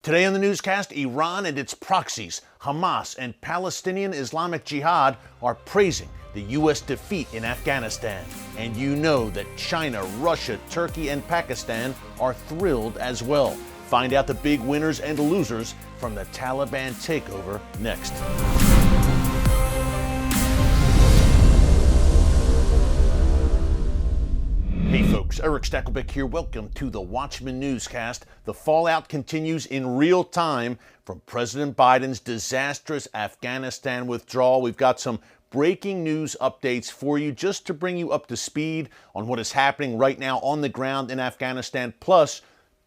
Today on the newscast, Iran and its proxies, Hamas and Palestinian Islamic Jihad, are praising the U.S. defeat in Afghanistan. And you know that China, Russia, Turkey, and Pakistan are thrilled as well. Find out the big winners and losers from the Taliban takeover next. Hey folks, Erick Stakelbeck here. Welcome to the Watchman Newscast. The fallout continues in real time from President Biden's disastrous Afghanistan withdrawal. We've got some breaking news updates for you just to bring you up to speed on what is happening right now on the ground in Afghanistan, plus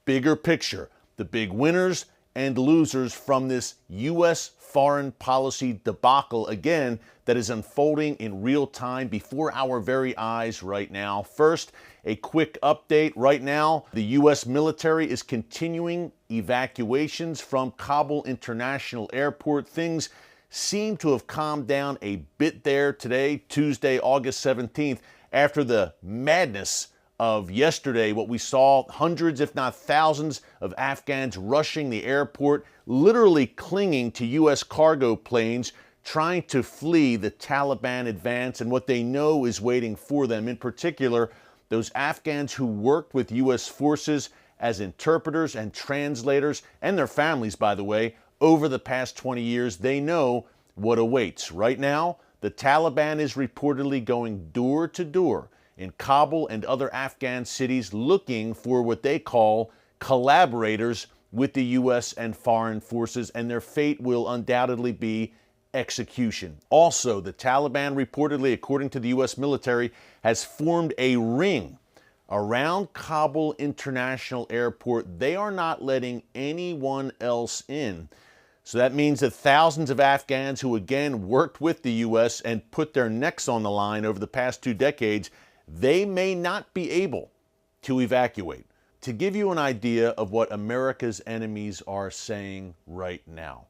bigger picture, the big winners and losers from this U.S. foreign policy debacle, again, that is unfolding in real time before our very eyes right now. First, a quick update. Right now, the U.S. military is continuing evacuations from Kabul International Airport. Things seem to have calmed down a bit there today, Tuesday, August 17th, after the madness of yesterday. What we saw, hundreds if not thousands of Afghans rushing the airport, literally clinging to U.S. cargo planes, trying to flee the Taliban advance and what they know is waiting for them. In particular, those Afghans who worked with U.S. forces as interpreters and translators, and their families, by the way, over the past 20 years, they know what awaits. Right now, the Taliban is reportedly going door to door in Kabul and other Afghan cities looking for what they call collaborators with the U.S. and foreign forces, and their fate will undoubtedly be execution. Also, the Taliban reportedly, according to the U.S. military, has formed a ring around Kabul International Airport. They are not letting anyone else in. So that means that thousands of Afghans who again worked with the U.S. and put their necks on the line over the past 2 decades, they may not be able to evacuate. To give you an idea of what America's enemies are saying right now,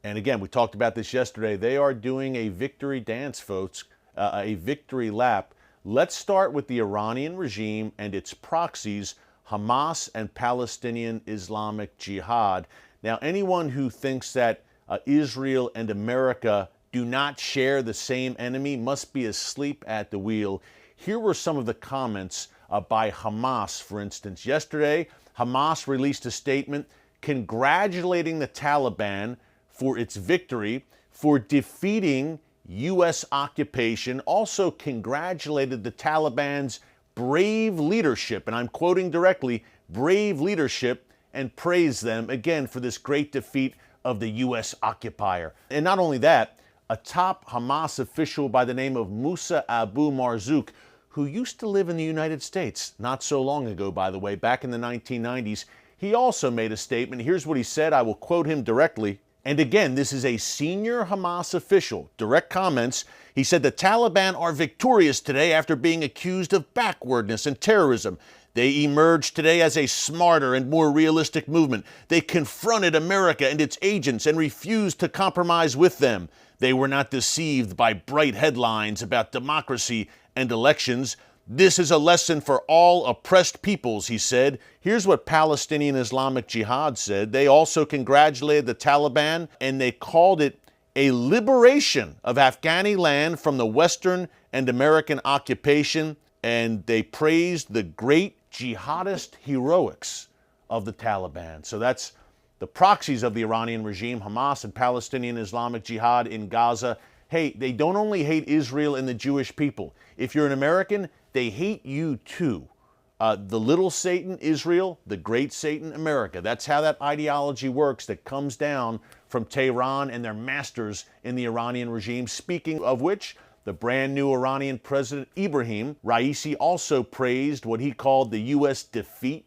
and again, we talked about this yesterday, they are doing a victory dance, folks, a victory lap. Let's start with the Iranian regime and its proxies, Hamas and Palestinian Islamic Jihad. Now, anyone who thinks that Israel and America do not share the same enemy must be asleep at the wheel. Here were some of the comments by Hamas, for instance. Yesterday, Hamas released a statement congratulating the Taliban for its victory, for defeating U.S. occupation, also congratulated the Taliban's brave leadership, and I'm quoting directly, brave leadership, and praised them again for this great defeat of the U.S. occupier. And not only that, a top Hamas official by the name of Musa Abu Marzouk, who used to live in the United States not so long ago, by the way, back in the 1990s, he also made a statement. Here's what he said. I will quote him directly. And again, this is a senior Hamas official. Direct comments. He said the Taliban are victorious today after being accused of backwardness and terrorism. They emerged today as a smarter and more realistic movement. They confronted America and its agents and refused to compromise with them. They were not deceived by bright headlines about democracy and elections. This is a lesson for all oppressed peoples, he said. Here's what Palestinian Islamic Jihad said. They also congratulated the Taliban, and they called it a liberation of Afghani land from the Western and American occupation, and they praised the great jihadist heroics of the Taliban. So that's the proxies of the Iranian regime, Hamas and Palestinian Islamic Jihad in Gaza. Hey, they don't only hate Israel and the Jewish people. If you're an American, they hate you too. The little Satan, Israel, the great Satan, America. That's how that ideology works that comes down from Tehran and their masters in the Iranian regime. Speaking of which, the brand new Iranian president, Ebrahim Raisi, also praised what he called the U.S. defeat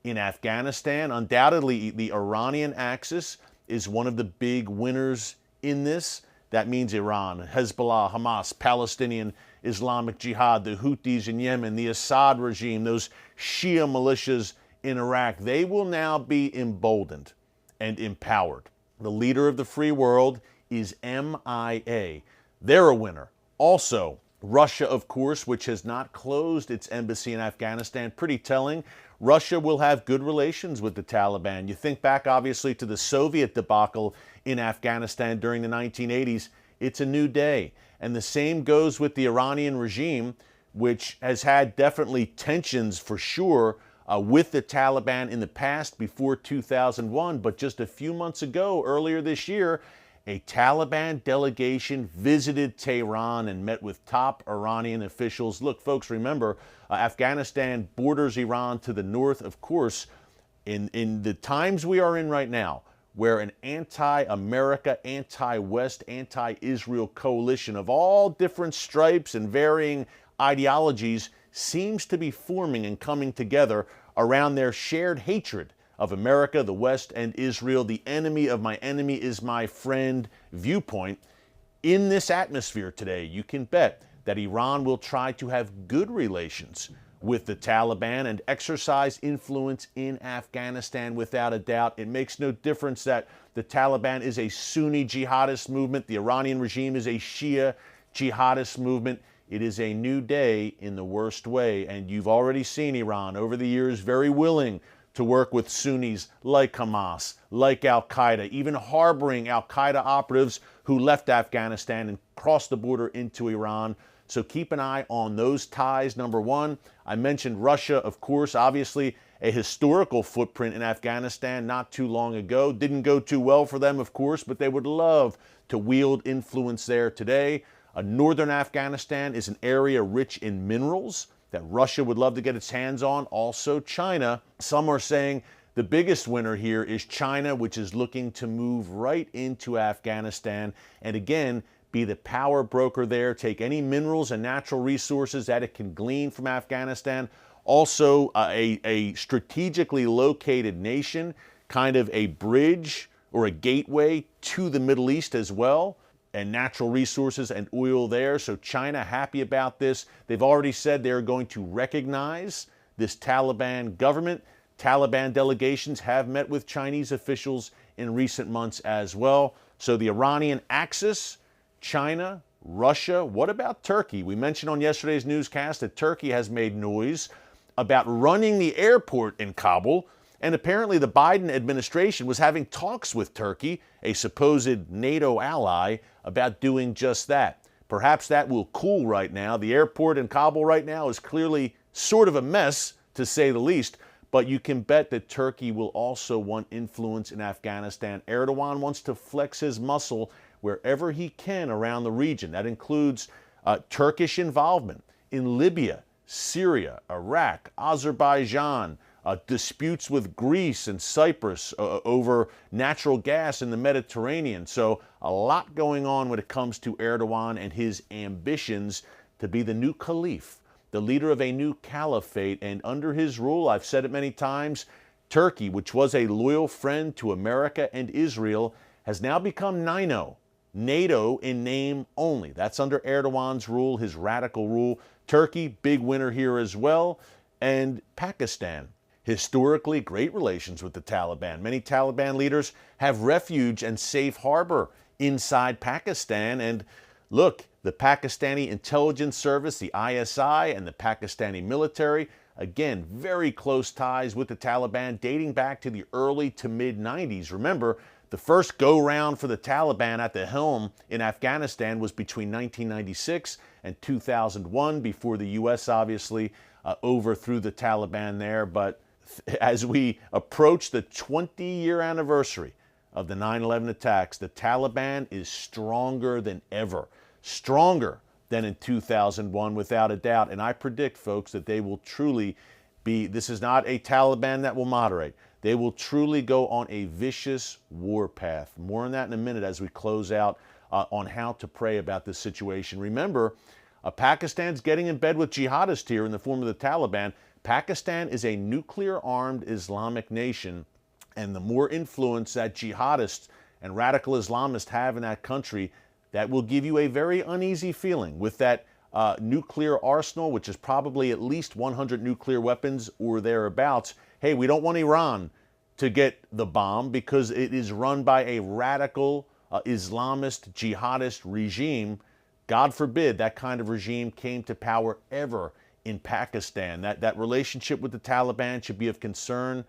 in Afghanistan. Undoubtedly, the Iranian axis is one of the big winners in this. That means Iran, Hezbollah, Hamas, Palestinian Islamic Jihad, the Houthis in Yemen, the Assad regime, those Shia militias in Iraq. They will now be emboldened and empowered. The leader of the free world is MIA. They're a winner. Also, Russia, of course, which has not closed its embassy in Afghanistan. Pretty telling. Russia will have good relations with the Taliban. You think back, obviously, to the Soviet debacle in Afghanistan during the 1980s. It's a new day. And the same goes with the Iranian regime, which has had definitely tensions for sure with the Taliban in the past before 2001. But just a few months ago, earlier this year, a Taliban delegation visited Tehran and met with top Iranian officials. Look, folks, remember, Afghanistan borders Iran to the north, of course. In the times we are in right now, where an anti-America, anti-West, anti-Israel coalition of all different stripes and varying ideologies seems to be forming and coming together around their shared hatred of America, the West, and Israel, the enemy of my enemy is my friend viewpoint. In this atmosphere today, you can bet that Iran will try to have good relations with the Taliban and exercise influence in Afghanistan without a doubt. It makes no difference that the Taliban is a Sunni jihadist movement, the Iranian regime is a Shia jihadist movement. It is a new day in the worst way, and you've already seen Iran over the years very willing to work with Sunnis like Hamas, like al-Qaeda, even harboring al-Qaeda operatives who left Afghanistan and crossed the border into Iran. So keep an eye on those ties, number one. I mentioned Russia, of course, obviously a historical footprint in Afghanistan not too long ago. Didn't go too well for them, of course, but they would love to wield influence there today. Northern Afghanistan is an area rich in minerals that Russia would love to get its hands on. Also China. Some are saying the biggest winner here is China, which is looking to move right into Afghanistan and again be the power broker there, take any minerals and natural resources that it can glean from Afghanistan. Also a strategically located nation, kind of a bridge or a gateway to the Middle East as well, and natural resources and oil there. So China happy about this. They've already said they're going to recognize this Taliban government. Taliban delegations have met with Chinese officials in recent months as well. So the Iranian axis, China, Russia. What about Turkey? We mentioned on yesterday's newscast that Turkey has made noise about running the airport in Kabul. And apparently the Biden administration was having talks with Turkey, a supposed NATO ally, about doing just that. Perhaps that will cool right now. The airport in Kabul right now is clearly sort of a mess, to say the least, but you can bet that Turkey will also want influence in Afghanistan. Erdogan wants to flex his muscle wherever he can around the region. That includes Turkish involvement in Libya, Syria, Iraq, Azerbaijan, disputes with Greece and Cyprus over natural gas in the Mediterranean. So a lot going on when it comes to Erdogan and his ambitions to be the new caliph, the leader of a new caliphate. And under his rule, I've said it many times, Turkey, which was a loyal friend to America and Israel, has now become NATO in name only. That's under Erdogan's rule, his radical rule. Turkey, big winner here as well. And Pakistan. Historically, great relations with the Taliban. Many Taliban leaders have refuge and safe harbor inside Pakistan. And look, the Pakistani intelligence service, the ISI, and the Pakistani military, again, very close ties with the Taliban dating back to the early to mid-90s. Remember, the first go-round for the Taliban at the helm in Afghanistan was between 1996 and 2001, before the U.S. obviously overthrew the Taliban there. But as we approach the 20-year anniversary of the 9/11 attacks, the Taliban is stronger than ever, stronger than in 2001 without a doubt. And I predict, folks, that they will truly be, this is not a Taliban that will moderate. They will truly go on a vicious warpath. More on that in a minute as we close out on how to pray about this situation. Remember, Pakistan's getting in bed with jihadists here in the form of the Taliban. Pakistan is a nuclear-armed Islamic nation, and the more influence that jihadists and radical Islamists have in that country, that will give you a very uneasy feeling with that nuclear arsenal, which is probably at least 100 nuclear weapons or thereabouts. Hey, we don't want Iran to get the bomb because it is run by a radical Islamist jihadist regime. God forbid that kind of regime came to power ever in Pakistan. That relationship with the Taliban should be of concern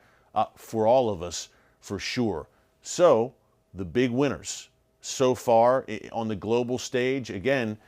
for all of us, for sure. So, the big winners so far on the global stage, again,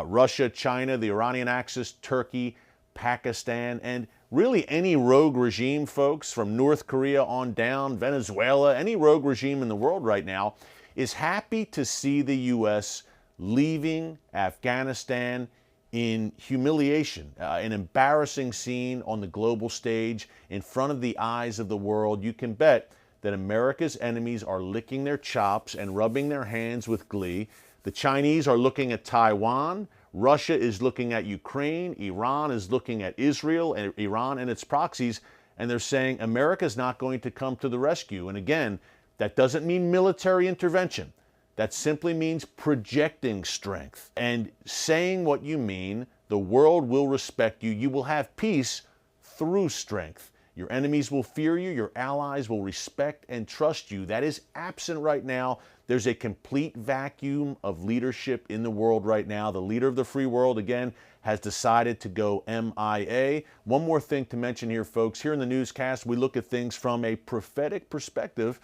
Russia, China, the Iranian axis, Turkey, Pakistan, and really any rogue regime, folks, from North Korea on down, Venezuela, any rogue regime in the world right now, is happy to see the U.S. leaving Afghanistan in humiliation, an embarrassing scene on the global stage in front of the eyes of the world. You can bet that America's enemies are licking their chops and rubbing their hands with glee. The Chinese are looking at Taiwan. Russia is looking at Ukraine. Iran is looking at Israel and Iran and its proxies. And they're saying America's not going to come to the rescue. And again, that doesn't mean military intervention. That simply means projecting strength and saying what you mean. The world will respect you. You will have peace through strength. Your enemies will fear you. Your allies will respect and trust you. That is absent right now. There's a complete vacuum of leadership in the world right now. The leader of the free world, again, has decided to go MIA. One more thing to mention here, folks. Here in the newscast, we look at things from a prophetic perspective.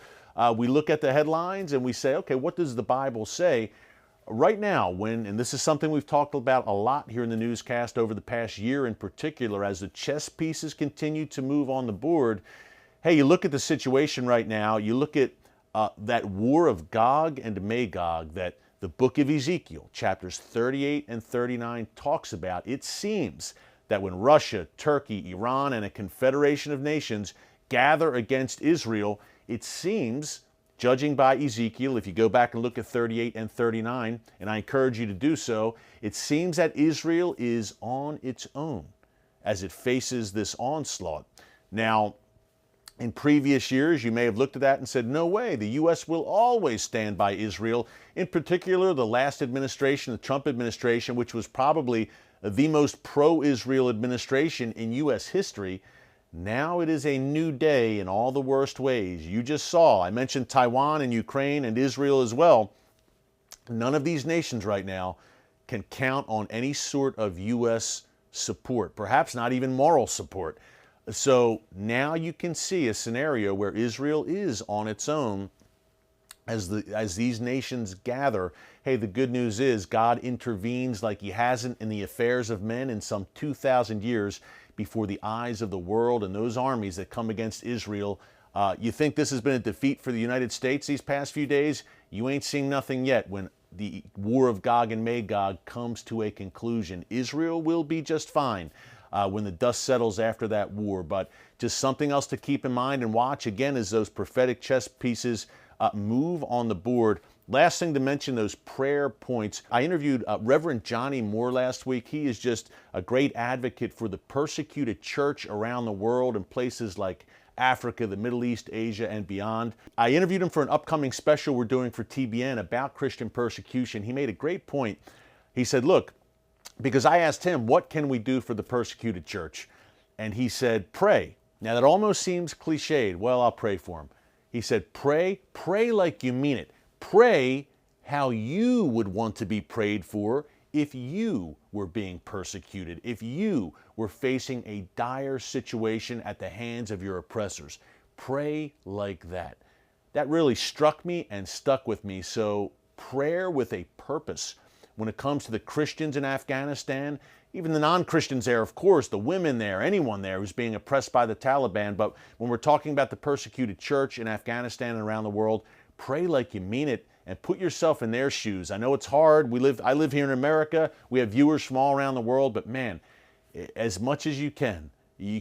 We look at the headlines and we say, okay, what does the Bible say? Right now, and this is something we've talked about a lot here in the newscast over the past year in particular, as the chess pieces continue to move on the board, hey, you look at the situation right now, you look at that war of Gog and Magog that the book of Ezekiel, chapters 38 and 39, talks about. It seems that when Russia, Turkey, Iran, and a confederation of nations gather against Israel, it seems, judging by Ezekiel, if you go back and look at 38 and 39, and I encourage you to do so, it seems that Israel is on its own as it faces this onslaught. Now, in previous years, you may have looked at that and said, no way, the U.S. will always stand by Israel. In particular, the last administration, the Trump administration, which was probably the most pro-Israel administration in U.S. history. Now it is a new day in all the worst ways. You just saw, I mentioned Taiwan and Ukraine and Israel as well. None of these nations right now can count on any sort of U.S. support, perhaps not even moral support. So now you can see a scenario where Israel is on its own as these nations gather. Hey, the good news is God intervenes like he hasn't in the affairs of men in some 2,000 years before the eyes of the world and those armies that come against Israel. You think this has been a defeat for the United States these past few days? You ain't seen nothing yet when the war of Gog and Magog comes to a conclusion. Israel will be just fine when the dust settles after that war. But just something else to keep in mind and watch, again, as those prophetic chess pieces move on the board. Last thing to mention, those prayer points. I interviewed Reverend Johnny Moore last week. He is just a great advocate for the persecuted church around the world in places like Africa, the Middle East, Asia, and beyond. I interviewed him for an upcoming special we're doing for TBN about Christian persecution. He made a great point. He said, look, because I asked him, what can we do for the persecuted church? And he said, pray. Now that almost seems cliched. Well, I'll pray for him. He said, pray like you mean it. Pray how you would want to be prayed for if you were being persecuted, if you were facing a dire situation at the hands of your oppressors. Pray like that. That really struck me and stuck with me. So prayer with a purpose. When it comes to the Christians in Afghanistan, even the non-Christians there, of course, the women there, anyone there who's being oppressed by the Taliban. But when we're talking about the persecuted church in Afghanistan and around the world, pray like you mean it and put yourself in their shoes. I know it's hard. I live here in America. We have viewers from all around the world. But man, as much as you can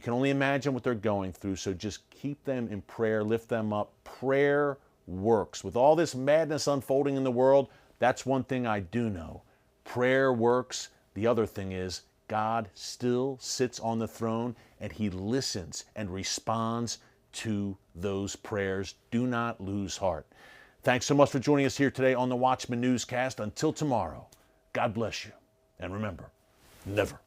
only imagine what they're going through. So just keep them in prayer, lift them up. Prayer works. With all this madness unfolding in the world, that's one thing I do know. Prayer works. The other thing is God still sits on the throne and he listens and responds to those prayers. Do not lose heart. Thanks so much for joining us here today on the Watchman Newscast. Until tomorrow, God bless you. And remember, never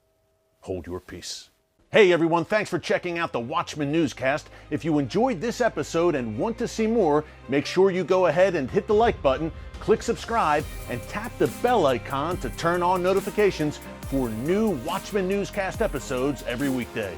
hold your peace. Hey everyone, thanks for checking out the Watchman Newscast. If you enjoyed this episode and want to see more, make sure you go ahead and hit the like button, click subscribe, and tap the bell icon to turn on notifications for new Watchman Newscast episodes every weekday.